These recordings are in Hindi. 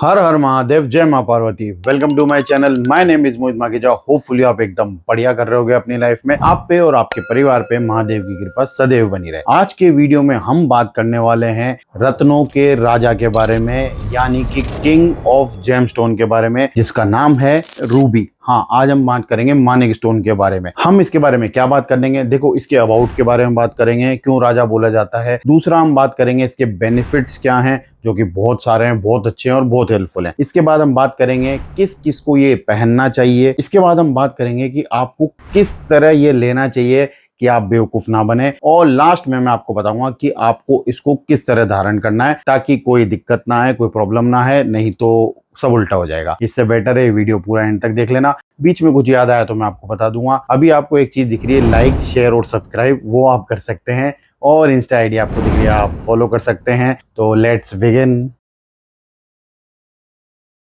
हर हर महादेव, जय मां Parvati. Welcome to my channel. My name is Mohit Makhija. Hopefully आप एकदम बढ़िया कर रहे होगे अपनी लाइफ में। आप पे और आपके परिवार पे महादेव की कृपा सदैव बनी रहे। आज के वीडियो में हम बात करने वाले हैं रत्नों के राजा के बारे में, यानी कि किंग ऑफ जेमस्टोन के बारे में, जिसका नाम है रूबी। हाँ, आज हम बात करेंगे मानिक स्टोन के बारे में। हम इसके बारे में क्या बात करेंगे, देखो इसके अबाउट के बारे में बात करेंगे, क्यों राजा बोला जाता है। दूसरा हम बात करेंगे इसके बेनिफिट्स क्या हैं, जो कि बहुत सारे हैं, बहुत अच्छे हैं और बहुत हेल्पफुल हैं। इसके बाद हम बात करेंगे किस किस को ये पहनना चाहिए। इसके बाद हम बात करेंगे कि आपको किस तरह ये लेना चाहिए कि आप बेवकूफ ना बने। और लास्ट में मैं आपको बताऊंगा कि आपको इसको किस तरह धारण करना है ताकि कोई दिक्कत ना आए, कोई प्रॉब्लम ना है, नहीं तो सब उल्टा हो जाएगा। इससे बेटर है वीडियो पूरा एंड तक देख लेना। बीच में कुछ याद आया तो मैं आपको बता दूंगा। अभी आपको एक चीज दिख रही है, लाइक शेयर और सब्सक्राइब, वो आप कर सकते हैं। और इंस्टा आईडी आपको दिख रही है, आप फॉलो कर सकते हैं। तो लेट्स बिगिन।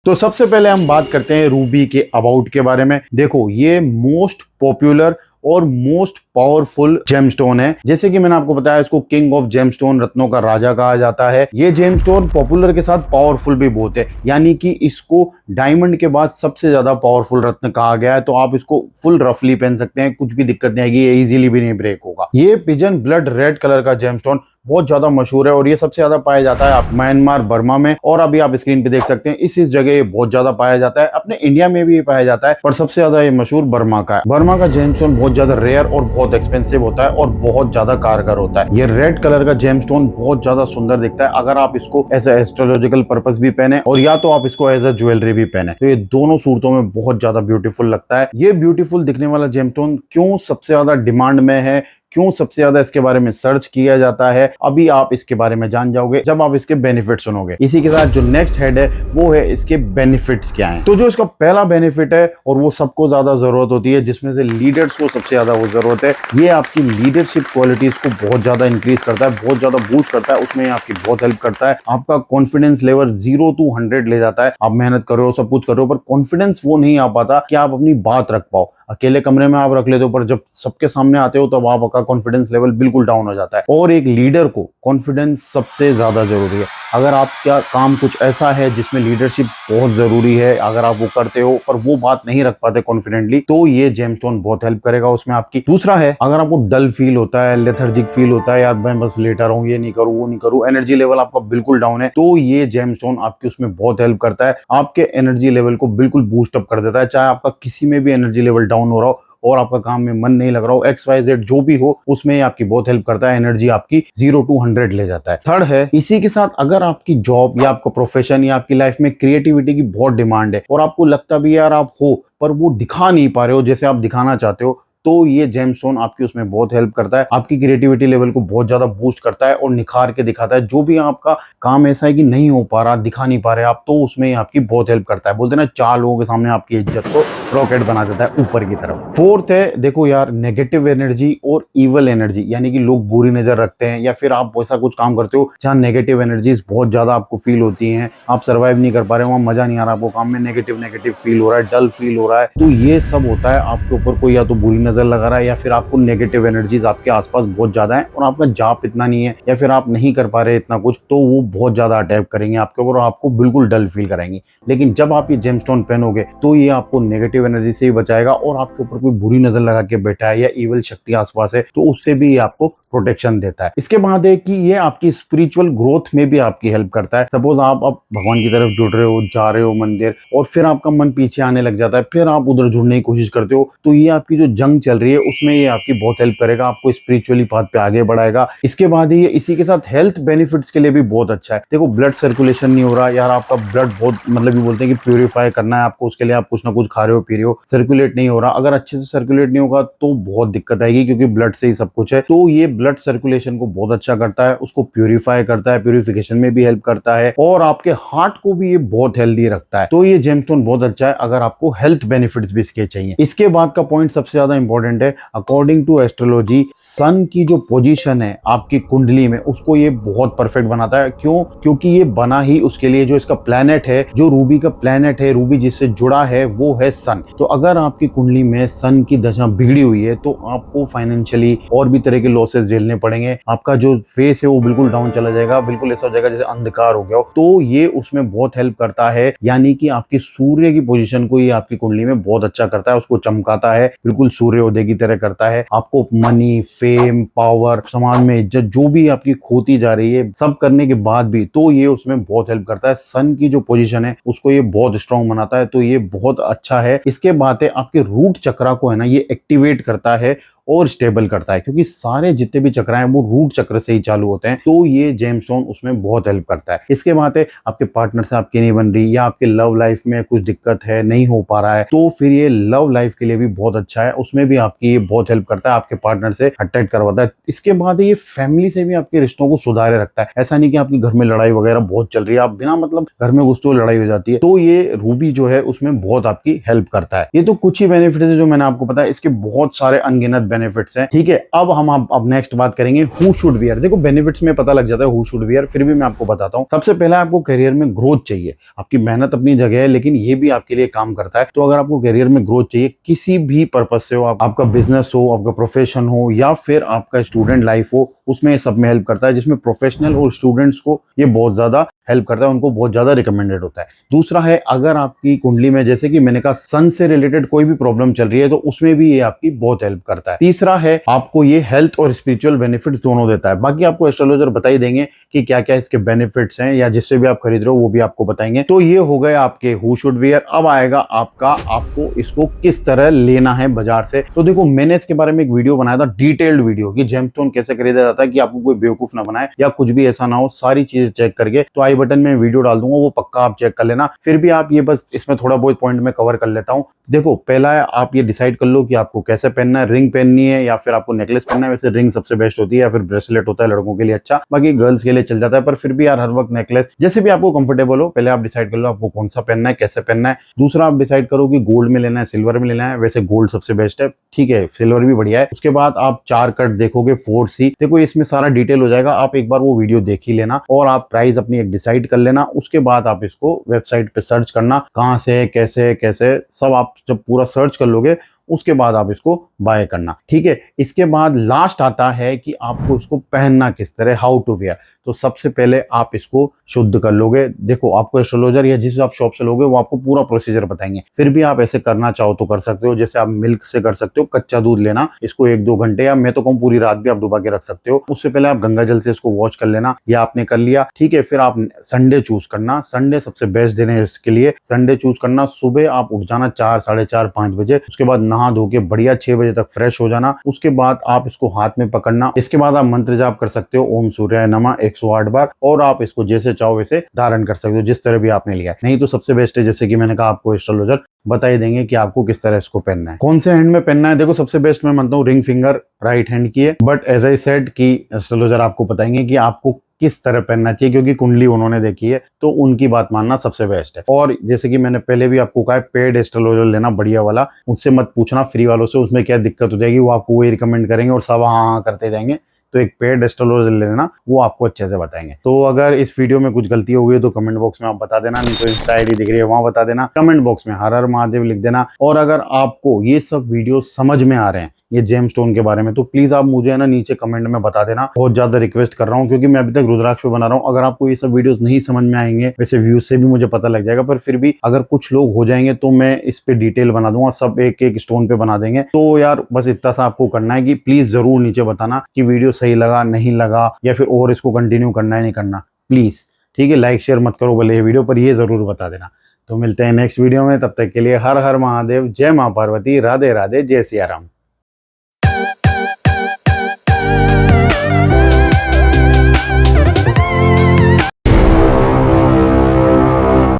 तो सबसे पहले हम बात करते हैं रूबी के अबाउट के बारे में। देखो, ये मोस्ट पॉपुलर और मोस्ट पावरफुल जेमस्टोन है। जैसे कि मैंने आपको बताया, इसको किंग ऑफ जेमस्टोन, रत्नों का राजा कहा जाता है। ये जेमस्टोन पॉपुलर के साथ पावरफुल भी बहुत है, यानी कि इसको डायमंड के बाद सबसे ज्यादा पावरफुल रत्न कहा गया है। तो आप इसको फुल रफली पहन सकते हैं, कुछ भी दिक्कत नहीं आएगी, ये इजीली भी नहीं ब्रेक होगा। ये पिजन ब्लड रेड कलर का जेमस्टोन बहुत ज्यादा मशहूर है और ये सबसे ज्यादा पाया जाता है आप म्यांमार, बर्मा में। और अभी आप स्क्रीन पे देख सकते हैं, इस जगह ये बहुत ज्यादा पाया जाता है। अपने इंडिया में भी ये पाया जाता है, पर सबसे ज्यादा ये मशहूर बर्मा का है। बर्मा का जेमस्टोन बहुत ज्यादा रेयर और बहुत एक्सपेंसिव होता है और बहुत ज्यादा कारगर होता है। ये रेड कलर का जेमस्टोन बहुत ज्यादा सुंदर दिखता है अगर आप इसको एज ए एस्ट्रोलॉजिकल पर्पस भी पहने, और या तो आप इसको एज ए ज्वेलरी भी पहने, तो ये दोनों सूरतों में बहुत ज्यादा ब्यूटीफुल लगता है। ये ब्यूटीफुल दिखने वाला जेमस्टोन क्यों सबसे ज्यादा डिमांड में है, क्यों सबसे ज्यादा इसके बारे में सर्च किया जाता है, अभी आप इसके बारे में जान जाओगे जब आप इसके बेनिफिट सुनोगे। इसी के साथ जो नेक्स्ट हेड है वो है इसके बेनिफिट्स क्या हैं। तो जो इसका पहला बेनिफिट है, और वो सबको ज्यादा जरूरत होती है, जिसमें से लीडर्स को सबसे ज्यादा वो जरूरत है, ये आपकी लीडरशिप क्वालिटीज को बहुत ज्यादा इंक्रीज करता है, बहुत ज्यादा बूस्ट करता है। उसमें आपकी बहुत हेल्प करता है। आपका कॉन्फिडेंस लेवल 0 to 100 ले जाता है। आप मेहनत कर रहे हो, सब कुछ कर रहे हो, पर कॉन्फिडेंस वो नहीं आ पाता कि आप अपनी बात रख पाओ। अकेले कमरे में आप रख लेते हो, पर जब सबके सामने आते हो तब आपका कॉन्फिडेंस लेवल बिल्कुल डाउन हो जाता है। और एक लीडर को कॉन्फिडेंस सबसे ज्यादा जरूरी है। अगर आपका काम कुछ ऐसा है जिसमें लीडरशिप बहुत जरूरी है, अगर आप वो करते हो पर वो बात नहीं रख पाते कॉन्फिडेंटली, तो ये जेमस्टोन बहुत हेल्प करेगा उसमें आपकी। दूसरा है, अगर आपको डल फील होता है, लेथर्जिक फील होता है, यार मैं बस लेटा रहूं, ये नहीं करूं, वो नहीं करूं, एनर्जी लेवल आपका बिल्कुल डाउन है, तो ये जेमस्टोन आपकी उसमें बहुत हेल्प करता है। आपके एनर्जी लेवल को बिल्कुल बूस्ट अप कर देता है। चाहे आपका किसी में भी एनर्जी लेवल डाउन हो रहा हो और आपका काम में मन नहीं लग रहा हो, XYZ जो भी हो, उसमें आपकी बहुत हेल्प करता है। एनर्जी आपकी 0 to 100 ले जाता है। थर्ड है, इसी के साथ अगर आपकी जॉब या आपका प्रोफेशन या आपकी लाइफ में क्रिएटिविटी की बहुत डिमांड है और आपको लगता भी यार आप हो, पर वो दिखा नहीं पा रहे हो जैसे आप दिखाना चाहते हो, तो ये जेमस्टोन आपकी उसमें बहुत हेल्प करता है। आपकी क्रिएटिविटी लेवल को बहुत ज्यादा बूस्ट करता है और निखार के दिखाता है। जो भी आपका काम ऐसा है कि नहीं हो पा रहा, दिखा नहीं पा रहे आप, तो उसमें आपकी बहुत हेल्प करता है। बोलते ना, 4 लोगों के सामने आपकी इज्जत को रॉकेट बना देता है ऊपर की तरफ। फोर्थ है, देखो यार, नेगेटिव एनर्जी और इवल एनर्जी, यानी कि लोग बुरी नजर रखते हैं या फिर आप ऐसा कुछ काम करते हो जहाँ नेगेटिव एनर्जीज बहुत ज्यादा आपको फील होती हैं, आप सर्वाइव नहीं कर पा रहे हो, वहां मजा नहीं आ रहा आपको काम में, नेगेटिव फील हो रहा है, डल फील हो रहा है, तो ये सब होता है आपके ऊपर कोई या तो बुरी नजर लगा रहा है या फिर आपको नेगेटिव एनर्जीज आपके आसपास बहुत ज्यादा है और आपका जाप इतना नहीं है या फिर आप नहीं कर पा रहे इतना कुछ, तो वो बहुत ज्यादा अटैक करेंगे आपके ऊपर और आपको बिल्कुल डल फील कराएंगे। लेकिन जब आप ये जेमस्टोन पहनोगे तो ये आपको नेगेटिव एनर्जी से ही बचाएगा, और आपके ऊपर कोई बुरी नजर लगा के बैठा है या इवल शक्ति आसपास है तो उससे भी ये आपको प्रोटेक्शन देता है। इसके बाद है कि ये आपकी स्पिरिचुअल ग्रोथ में भी आपकी हेल्प करता है। सपोज आप भगवान की तरफ जुड़ रहे हो, जा रहे हो मंदिर, और फिर आपका मन पीछे आने लग जाता है, फिर आप उधर जुड़ने की कोशिश करते हो, तो ये आपकी जो जंग चल रही है उसमें ये आपकी बहुत हेल्प करेगा, आपको स्पिरिचुअली पाथ पे आगे बढ़ाएगा। इसके बाद ही ये इसी के साथ हेल्थ बेनिफिट्स के लिए भी बहुत अच्छा है। देखो, ब्लड सर्कुलेशन नहीं हो रहा यार, आपका ब्लड बहुत, मतलब ये बोलते हैं कि प्यूरिफाई करना है आपको, उसके लिए आप कुछ ना कुछ खा रहे हो, पी रहे हो, सर्कुलेट नहीं हो रहा। अगर अच्छे से सर्कुलेट नहीं होगा तो बहुत दिक्कत आएगी, क्योंकि ब्लड से ही सब कुछ है। तो ये ब्लड सर्कुलेशन को बहुत अच्छा करता है, उसको प्यूरिफाई करता है, प्यूरिफिकेशन में भी हेल्प करता है, और आपके हार्ट को भी ये बहुत हेल्दी रखता है। तो ये जेमस्टोन बहुत अच्छा है अगर आपको हेल्थ बेनिफिट्स भी इसके चाहिए। इसके बाद का पॉइंट सबसे ज्यादा इंपॉर्टेंट है। अकॉर्डिंग टू एस्ट्रोलॉजी, सन की जो पोजीशन है आपकी कुंडली में, उसको ये बहुत परफेक्ट बनाता है। क्यों? क्योंकि ये बना ही उसके लिए, जो इसका प्लैनेट है, जो रूबी का प्लैनेट है, रूबी जिससे जुड़ा है, वो है सन। तो अगर आपकी कुंडली में सन की दशा बिगड़ी हुई है तो आपको फाइनेंशियली और भी तरह के लॉसेस झेलने पड़ेंगे, आपका जो फेस है वो बिल्कुल डाउन चला जाएगा, बिल्कुल ऐसा हो जाएगा जैसे अंधकार हो गया हो। तो ये उसमें बहुत हेल्प करता है, यानी कि आपकी सूर्य की पोजीशन को ये आपकी कुंडली में बहुत अच्छा करता है, उसको चमकाता है, बिल्कुल सूर्योदय की तरह करता है। आपको मनी, फेम, पावर, समाज में इज्जत जो भी आपकी खोती जा रही है, सब करने के बाद भी तो ये उसमें बहुत हेल्प करता है। सन की जो पोजीशन है उसको ये बहुत स्ट्रांग बनाता है, तो ये बहुत अच्छा है। इसके बाद है आपके रूट चक्रा को है ना ये एक्टिवेट करता है और स्टेबल करता है, क्योंकि सारे जितने भी चक्र हैं वो रूट चक्र से ही चालू होते हैं, तो ये जेमस्टोन उसमें बहुत हेल्प करता है। इसके बाद है आपके पार्टनर से आपकी नहीं बन रही, या आपके लव लाइफ में कुछ दिक्कत है, नहीं हो पा रहा है, तो फिर ये लव लाइफ के लिए भी बहुत अच्छा है, उसमें भी आपकी ये बहुत हेल्प करता है, आपके पार्टनर से अट्रैक्ट करवाता है। इसके बाद ये फैमिली से भी आपके रिश्तों को सुधारे रखता है। ऐसा नहीं कि आपके घर में लड़ाई वगैरह बहुत चल रही है, आप बिना मतलब घर में घुसते हुए लड़ाई हो जाती है, तो ये रूबी जो है उसमें बहुत आपकी हेल्प करता है। ये तो कुछ ही बेनिफिट है जो मैंने आपको बताया, इसके बहुत सारे अनगिनत बेनिफिट्स हैं। ठीक है, अब हम अब नेक्स्ट बात करेंगे हु शुड वियर। देखो बेनिफिट्स में पता लग जाता है हु शुड वियर, फिर भी मैं आपको बताता हूँ। सबसे पहले आपको करियर में ग्रोथ चाहिए, आपकी मेहनत अपनी जगह है, लेकिन ये भी आपके लिए काम करता है। तो अगर आपको करियर में ग्रोथ चाहिए किसी भी पर्पज से हो, आपका बिजनेस हो, आपका प्रोफेशन हो, या फिर आपका स्टूडेंट लाइफ हो, उसमें सब में हेल्प करता है, जिसमें प्रोफेशनल और स्टूडेंट्स को ये बहुत ज्यादा हेल्प करता है, उनको बहुत ज्यादा रिकमेंडेड होता है। दूसरा है अगर आपकी कुंडली में जैसे कि मैंने कहा सन से रिलेटेड कोई भी प्रॉब्लम चल रही है, तो उसमें भी ये आपकी बहुत हेल्प करता है। तीसरा है आपको ये हेल्थ और स्पिरिचुअल बेनिफिट्स दोनों देता है। बाकी आपको एस्ट्रोलॉजर बता ही देंगे कि क्या क्या इसके बेनिफिट्स हैं, या जिससे भी आप खरीद रहे हो वो भी आपको बताएंगे। तो ये हो गए आपके हु शुड वियर। अब आएगा आपका आपको इसको किस तरह लेना है बाजार से। तो देखो मैंने इसके बारे में एक वीडियो बनाया था, डिटेल्ड वीडियो, कि जेमस्टोन कैसे खरीदा जाता है, कि आपको कोई बेवकूफ ना बनाए या कुछ भी ऐसा ना हो, सारी चीजें चेक करके। तो आई बटन में वीडियो डाल दूंगा, वो पक्का आप चेक कर लेना। फिर भी आप ये बस इसमें थोड़ा बहुत पॉइंट में कवर कर लेता हूं। देखो पहला है आप ये डिसाइड कर लो कि आपको कैसे पहनना है, रिंग पहननी है या फिर आपको नेकलेस पहनना है। वैसे रिंग सबसे बेस्ट होती है, या फिर ब्रेसलेट होता है लड़कों के लिए अच्छा, बाकी गर्ल्स के लिए चल जाता है, पर फिर भी यार हर वक्त नेकलेस, जैसे भी आपको कंफर्टेबल हो। पहले आप डिसाइड कर लो आपको कौन सा पहनना है, कैसे पहनना है। दूसरा आप डिसाइड करो कि गोल्ड में लेना है, सिल्वर में लेना है। वैसे गोल्ड सबसे बेस्ट है, ठीक है, सिल्वर भी बढ़िया है। उसके बाद आप 4 कट देखोगे, 4C देखो, इसमें सारा डिटेल हो जाएगा। आप एक बार वो वीडियो देख ही लेना और आप प्राइस अपनी एक डिसाइड कर लेना। उसके बाद आप इसको वेबसाइट पे सर्च करना, कहां से कैसे कैसे सब आप जब पूरा सर्च कर लोगे उसके बाद आप इसको बाय करना, ठीक है। इसके बाद लास्ट आता है कि आपको इसको पहनना किस तरह, हाउ टू वेयर। तो सबसे पहले आप इसको शुद्ध कर लोगे। देखो आपको एस्ट्रोलॉजर या जिस आप शॉप से लोगे वो आपको पूरा प्रोसीजर बताएंगे। फिर भी आप ऐसे करना चाहो तो कर सकते हो, जैसे आप मिल्क से कर सकते हो। कच्चा दूध लेना, इसको 1-2 घंटे, या मैं तो कहूँ पूरी रात भी आप डुबा के रख सकते हो। उससे पहले आप गंगा जल से इसको वॉश कर लेना, या आपने कर लिया, ठीक है। फिर आप संडे चूज करना, संडे सबसे बेस्ट दिन है इसके लिए। संडे चूज करना, सुबह आप उठ जाना 4, 4:30, 5 बजे। उसके बाद नहा धो के बढ़िया 6 बजे तक फ्रेश हो जाना। उसके बाद आप इसको हाथ में पकड़ना। इसके बाद आप मंत्र जाप कर सकते हो, ओम सूर्याय नमः 108 बार, और आप इसको जैसे चाहो वैसे धारण कर सकते हो, जिस तरह भी आपने लिया है। नहीं तो सबसे बेस्ट है, जैसे कि मैंने कहा, आपको एस्ट्रोलॉजर बता ही देंगे कि आपको किस तरह इसको पहनना है, कौन से हैंड में पहनना है। देखो सबसे बेस्ट मैं मानता हूँ रिंग फिंगर राइट हैंड की है, बट एज आई सेड कि एस्ट्रोलॉजर आपको बताएंगे कि आपको किस तरह पहनना चाहिए, क्योंकि कुंडली उन्होंने देखी है, तो उनकी बात मानना सबसे बेस्ट है। और जैसे कि मैंने पहले भी आपको कहा है, पेड एस्ट्रोलॉजर लेना बढ़िया वाला, मुझसे मत पूछना फ्री वालों से, उसमें क्या दिक्कत हो जाएगी, वो आपको वही रिकमेंड करेंगे और सब हाँ करते जाएंगे। तो एक पेड एस्ट्रोलॉजर लेना, वो आपको अच्छे से बताएंगे। तो अगर इस वीडियो में कुछ गलती हो गई तो कमेंट बॉक्स में आप बता देना, नहीं तो इंस्टा आईडी दिख रही है वहां बता देना, कमेंट बॉक्स में हर हर महादेव लिख देना। और अगर आपको ये सब वीडियो समझ में आ रहे हैं ये जेमस्टोन के बारे में, तो प्लीज आप मुझे है ना नीचे कमेंट में बता देना। बहुत ज्यादा रिक्वेस्ट कर रहा हूँ, क्योंकि मैं अभी तक रुद्राक्ष पे बना रहा हूँ। अगर आपको ये सब वीडियोस नहीं समझ में आएंगे, वैसे व्यूज से भी मुझे पता लग जाएगा, पर फिर भी अगर कुछ लोग हो जाएंगे तो मैं इस पे डिटेल बना दूंगा, सब एक एक स्टोन पे बना देंगे। तो यार बस इतना सा आपको करना है कि प्लीज जरूर नीचे बताना कि वीडियो सही लगा, नहीं लगा, या फिर और इसको कंटिन्यू करना है नहीं करना, प्लीज, ठीक है। लाइक शेयर मत करो भले ये वीडियो, पर ये जरूर बता देना। तो मिलते हैं नेक्स्ट वीडियो में, तब तक के लिए हर हर महादेव, जय मां पार्वती, राधे राधे, जय सिया राम।